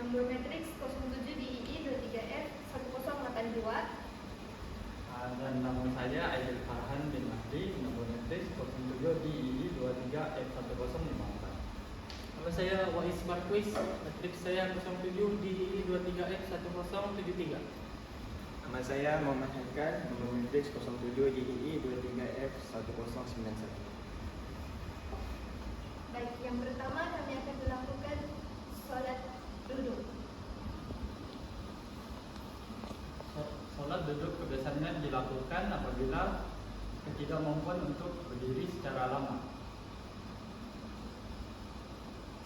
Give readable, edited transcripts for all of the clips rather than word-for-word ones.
Nomor matriks 07 DII 23F1082. Dan nama saya Aidil Farhan bin Mahdi, nomor matriks 07 DII 23F1054. Nama saya Wais Marquis, matriks saya 07 DII 23F1073. Nama saya Muhammad Hakan, nomor matriks 07 DII 23F1091. Baik, yang pertama kami akan melakukan solat duduk. Solat duduk kebiasaannya dilakukan apabila ketidakmampuan untuk berdiri secara lama.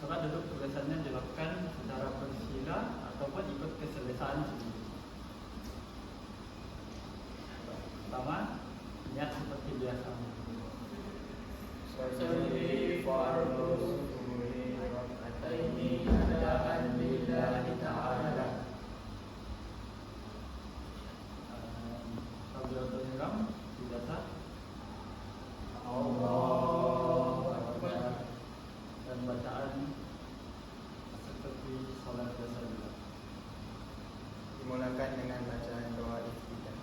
Solat duduk kebiasaannya dilakukan secara bersila ataupun ikut keselesaan sendiri. Pertama, niat seperti biasa. Salli fardu subuhi rak'ataini adaan lillahi ta'ala. Takbiratul ihram biasa. Allahu Akbar. Dan bacaan seperti salat biasa juga. Dimulakan dengan bacaan doa iftitah.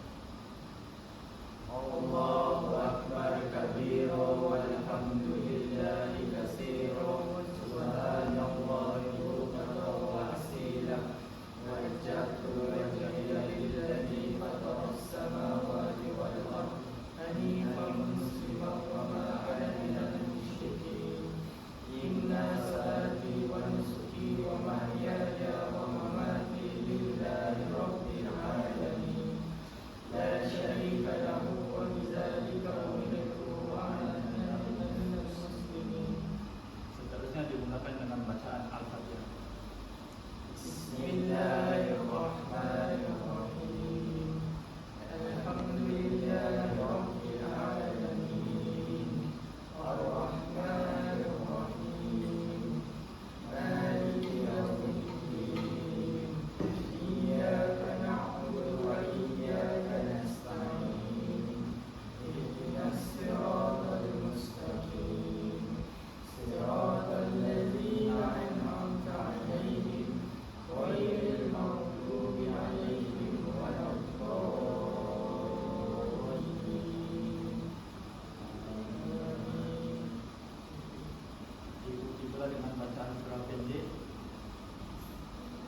Allahu Akbar kabira walhamdulillahi katsira subhanallahi bukratan wa asila wajjahtu wajhiya lilladzi fatara as-samawati wal ardh hanifan musliman wa ma ana minal musyrikin inna salati wa nusuki wa mahyaya wa mamati lillahi rabbil alamin la syarika lahu wa bidzalika umirtu wa ana minal muslimin. Seterusnya dimulakan dengan bacaan Al-Fatihah. Bismillahirrahmanirrahim. Alhamdulillahi rabbil alamin. Ar-Rahmanir Rahim. Maliki yaumiddin. Iyyaka na'budu wa iyyaka nasta'in. Ihdinas siratal mustaqim. Siratal ladzina an'amta 'alaihim ghairil maghdubi 'alaihim waladdallin. Diikuti pula dengan bacaan surah pendek.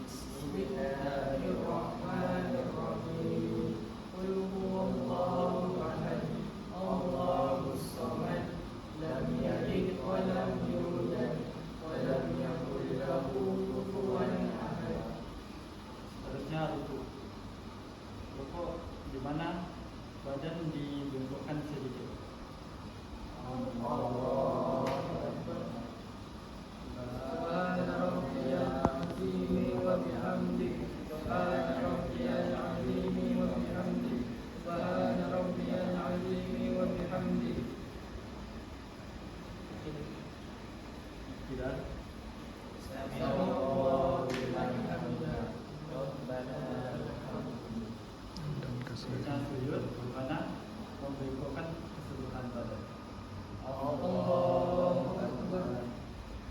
Bismillahirrahmanirrahim. Qul huwallahu ahad. Allahus samad. Lam yalid wa lam yulad wa lam yakul lahu kufuwan ahad. Seterusnya rukuk. Rukuk di mana badan dibungkukkan sedikit. Allahu Akbar. Subhana rabbiyal azim wa bihamdihi. Subhana rabbiyal azim wa bihamdihi. Subhana rabbiyal azim wa bihamdihi. Tidak. Sami'allahu liman hamidah. Rabbana lakal hamd. Seterusnya sujud di mana membungkukkan keseluruhan badan. Allahu Akbar.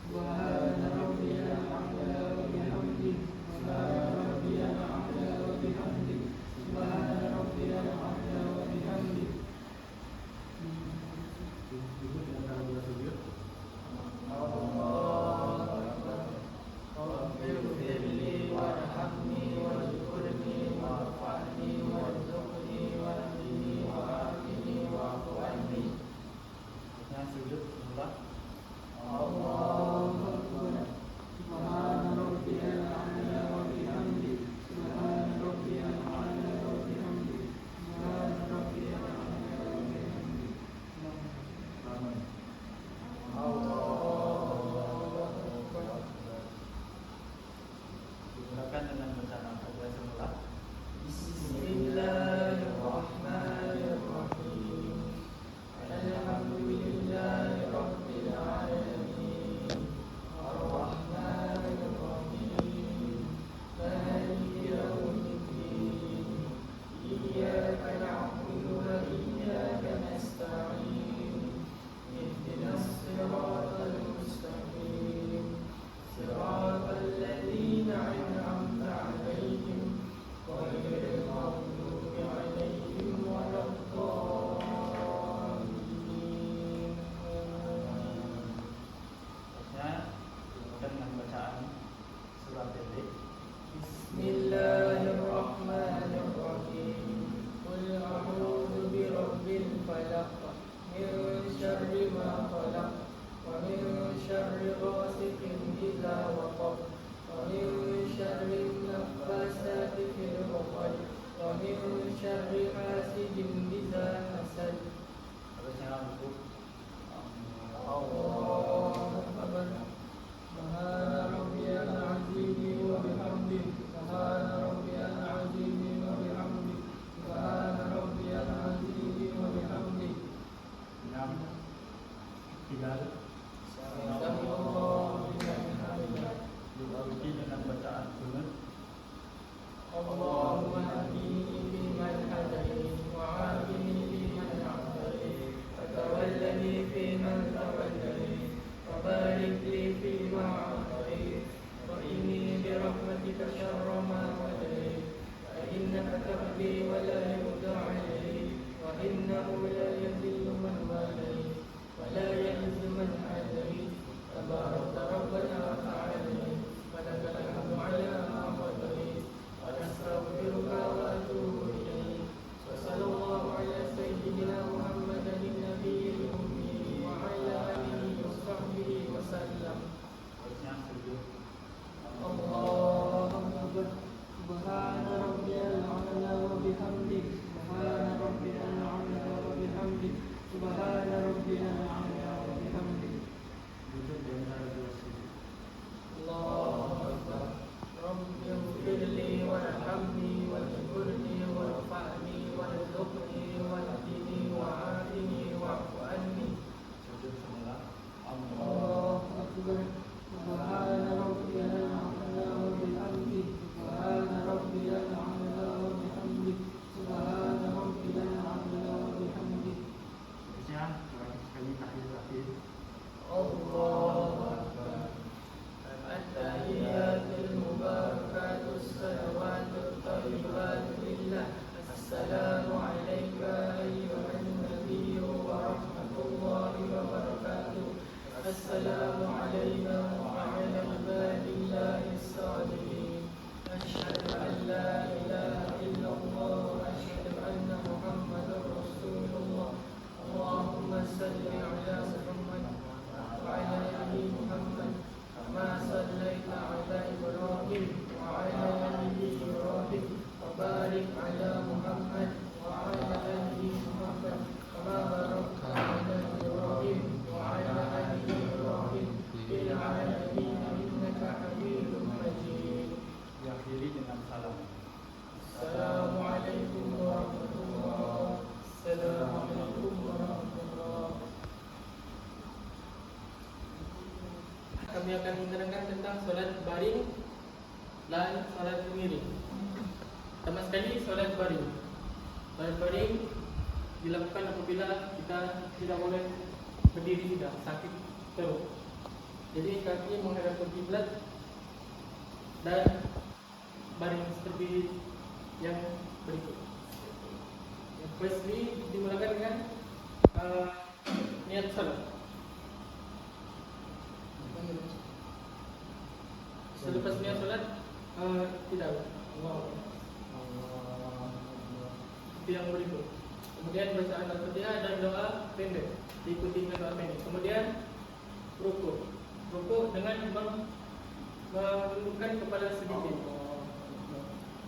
Subhana rabbiyal a'la wa bihamdihi. Subhana rabbiyal a'la wa bihamdihi. Subhana rabbiyal a'la wa bihamdihi. Duduk di antara dua sujud. Allahu Akbar. Rabbighfirli warhamni wajburni warfa'ni warzuqni wahdini wa'afini wa'fu anni. Seterusnya sujud semula. Allahu Akbar. Subhana rabbiyal a'la wa bihamdihi. Subhana rabbiyal a'la wa bihamdihi. Subhana rabbiyal a'la wa bihamdihi. Allahu Akbar. Dimulakan dengan bacaan Al-Fatihah semula. Bismillahirrahmanirrahim. Alhamdulillahi rabbil alamin. Ar-Rahmanir Rahim. Maliki yaumiddin. Iyyaka na'budu wa iyyaka nasta'in. Ihdinas siratal mustaqim. Siratal ladzina an'amta شر حاسد إذا حسد. Harusnya untuk الله أكبر. سبحان ربي العظيم وبحمده. سبحان ربي العظيم وبحمده. سبحان ربي العظيم وبحمده. 6 Tidak سمع الله لمن حمده. dibaruki dengan bacaan sunat. اللهم اهدني فيمن هديت وعافني فيمن عافيت وتولني فيمن توليت وبارك لي فيما أعطيت وإني برحمتك شر ما قضيت فإنك تقضي ولا يقضى عليك وإنه لا يذل من واليت ولا يعز من عاديت تبارك ربنا وتعالى ولك الحمد على ما قضيت ونستغفرك وأتوب إليك وصلى الله على سيدنا محمد النبي الأمي وعلى آله وصحبه وسلم. Harusnya sujud. الله أكبر. سبحان ربي الأعلى وبحمده. سبحان ربي الأعلى وبحمده. سبحان ربي الأعلى وبحمده. Duduk di antara dua sujud. الله أكبر. رب اغفر لي وارحمني واجبرني وارفعني وارزقني واهدني وعافني واعف عني. Sujud semula. الله أكبر. سبحان ربي الأعلى وبحمده. سبحان ربي الأعلى وبحمده. سبحان ربي الأعلى وبحمده. Harusnya terakhir sekali tahiyat akhir. الله أكبر. التحيات المباركات الصلوات الطيبات لله. السلام عليك أيها النبي ورحمة الله وبركاته. السلام علينا وعلى عباد الله الصالحين. أشهد أن لا إله إلا الله وأشهد أن محمدا رسول الله. اللهم صل على محمد وعلى آل محمد كما صليت على إبراهيم وعلى آل إبراهيم وبارك على محمد وعلى آل محمد كما باركت على إبراهيم وعلى آل إبراهيم في العالمين إنك حميد مجيد. Diakhiri dengan salam. السلام عليكم ورحمة الله. السلام عليكم ورحمة الله. Kami akan menerangkan tentang solat baring dan solat mengiring. Pertama sekali solat baring. Solat baring dilakukan apabila kita tidak boleh berdiri sudah sakit terus. Jadi kaki menghadap ke kiblat dan baring seperti yang berikut. Yang firstly dimulakan dengan niat salat. Selepas niat salat tidak Allah. Itu yang berikut. Kemudian bacaan Al-Fatihah dan doa pendek diikuti dengan doa pendek. Kemudian rukuk. Rukuk dengan menundukkan kepala sedikit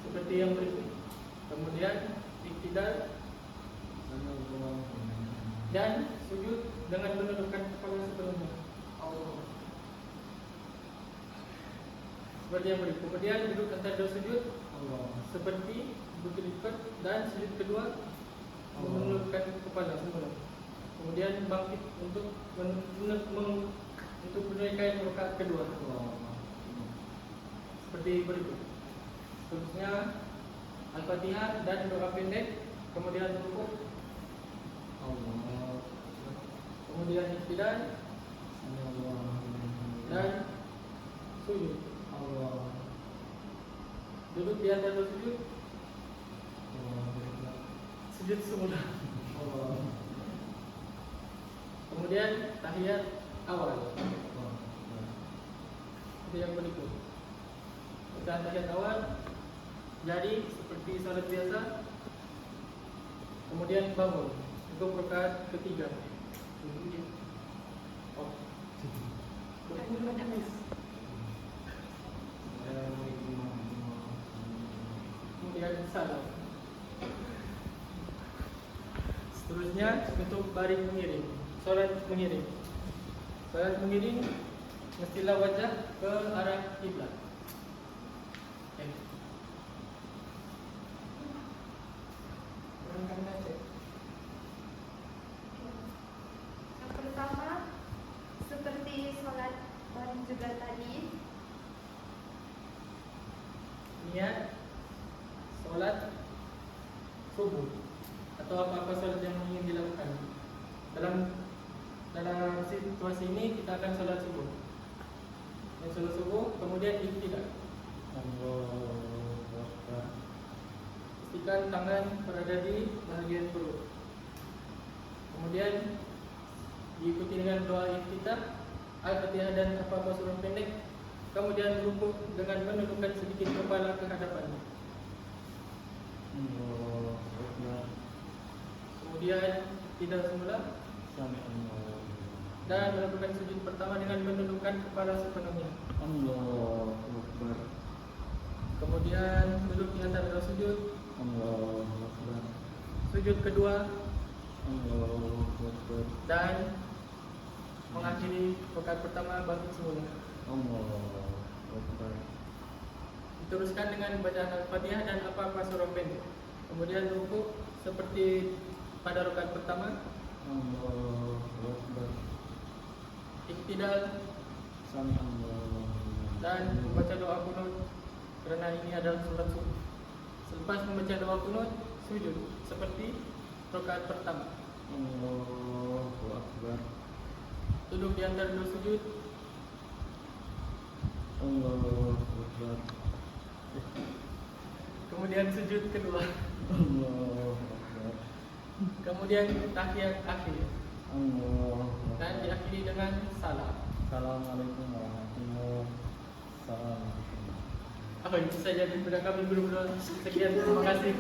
seperti yang berikut. Kemudian iktidal dan sujud dengan menundukkan kepala sepenuhnya. Seperti yang berikut. Kemudian duduk antara dua sujud seperti berlipat dan sujud kedua menundukkan kepala semula. Kemudian bangkit untuk menunaikan rakaat kedua. Seperti berikut. Seterusnya Al-Fatihah dan doa pendek, kemudian rukuk, kemudian iktidal dan sujud. Duduk di antara dua sujud, sujud semula. Kemudian tahiyat awal. Itu yang berikut. Bacaan tahiyat awal jadi seperti salat biasa. Kemudian bangun untuk rakaat ketiga. Kemudian salam. Seterusnya untuk baring mengiring, solat mengiring. Solat mengiring mestilah wajah ke arah kiblat. Yang pertama, seperti sholat baring juga tadi, Niat solat subuh atau apa-apa solat yang ingin dilakukan. Dalam situasi ini kita akan solat subuh. Yang solat subuh kemudian iktidal. Allahu Akbar. Pastikan tangan berada di bahagian perut. Kemudian diikuti dengan doa iftitah, Al-Fatihah dan apa-apa surah pendek. Kemudian rukuk dengan menundukkan sedikit kepala ke hadapannya. Allahu Akbar. Kemudian tidak semula Sami Allahu. dan melakukan sujud pertama dengan menundukkan kepala sepenuhnya. Allahu Akbar. Kemudian duduk di antara dua sujud. Allahu Akbar. Sujud kedua Allahu Akbar. dan mengakhiri rakaat pertama bangkit semula. Allahu Akbar. Diteruskan dengan bacaan Al-Fatihah dan apa-apa surah pendek. Kemudian rukuk seperti pada rakaat pertama. Allahu Akbar. Iktidal Sami Allahu. dan membaca doa kunut kerana ini adalah surat subuh. Selepas membaca doa kunut, sujud seperti rakaat pertama. Allahu Akbar. Duduk di antara dua sujud. Allahu Akbar. Kemudian sujud kedua. Allahu Akbar. Kemudian tahiyat akhir Allahu Akbar. dan diakhiri dengan salam. Assalamualaikum warahmatullahi wabarakatuh. Itu saja daripada kami berdua. Sekian, terima kasih.